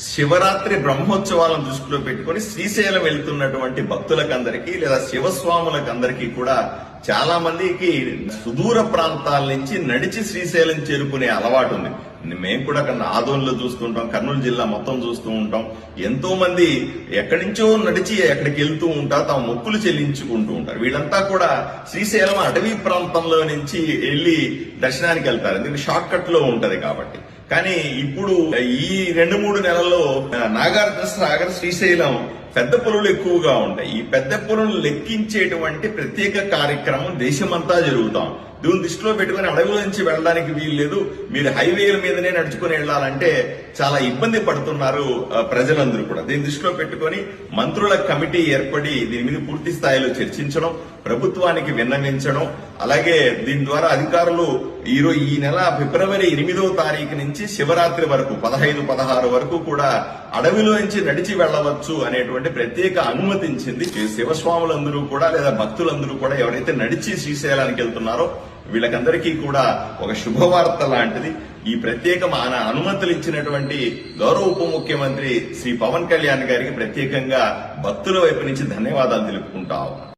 శివరాత్రి బ్రహ్మోత్సవాలను దృష్టిలో పెట్టుకుని శ్రీశైలం వెళ్తున్నటువంటి భక్తులకందరికీ లేదా శివస్వాములకందరికీ కూడా చాలా మందికి సుదూర ప్రాంతాల నుంచి నడిచి శ్రీశైలం చేరుకునే అలవాటు ఉంది. మేము కూడా ఆదోన్లో చూస్తుంటాం, కర్నూలు జిల్లా మొత్తం చూస్తూ ఉంటాం. ఎంతో మంది ఎక్కడి నుంచో నడిచి ఎక్కడికి వెళ్తూ ఉంటారు, తమ మొక్కులు చెల్లించుకుంటూ ఉంటారు. వీళ్ళంతా కూడా శ్రీశైలం అటవీ ప్రాంతంలో నుంచి వెళ్లి దర్శనానికి వెళ్తారు, ఎందుకంటే షార్ట్ కట్ లో ఉంటది కాబట్టి. కానీ ఇప్పుడు ఈ 2-3 నెలల్లో నాగార్జున సాగర్, శ్రీశైలం పెద్ద పులులు ఎక్కువగా ఉంటాయి. ఈ పెద్ద పులులు లెక్కించేటువంటి ప్రత్యేక కార్యక్రమం దేశమంతా జరుగుతాం. దీన్ని దృష్టిలో పెట్టుకుని అడవుల నుంచి వెళ్ళడానికి వీలు లేదు, మీరు హైవేల మీదనే నడుచుకుని వెళ్లాలంటే చాలా ఇబ్బంది పడుతున్నారు ప్రజలందరూ కూడా. దీన్ని దృష్టిలో పెట్టుకుని మంత్రుల కమిటీ ఏర్పడి దీని మీద పూర్తి స్థాయిలో చర్చించడం, ప్రభుత్వానికి విన్నవించడం, అలాగే దీని ద్వారా అధికారులు ఈ నెల ఫిబ్రవరి 8వ తారీఖు నుంచి శివరాత్రి వరకు 15-16 వరకు కూడా అడవిలో నుంచి నడిచి వెళ్లవచ్చు అనేటువంటి ప్రత్యేక అనుమతించింది. శివస్వాములందరూ కూడా లేదా భక్తులందరూ కూడా ఎవరైతే నడిచి శ్రీశైలానికి వెళ్తున్నారో వీళ్ళకందరికీ కూడా ఒక శుభవార్త లాంటిది. ఈ ప్రత్యేక అనుమతులు ఇచ్చినటువంటి గౌరవ ఉప ముఖ్యమంత్రి శ్రీ పవన్ కళ్యాణ్ గారికి ప్రత్యేకంగా భక్తుల వైపు నుంచి ధన్యవాదాలు తెలుపుకుంటా ఉన్నాం.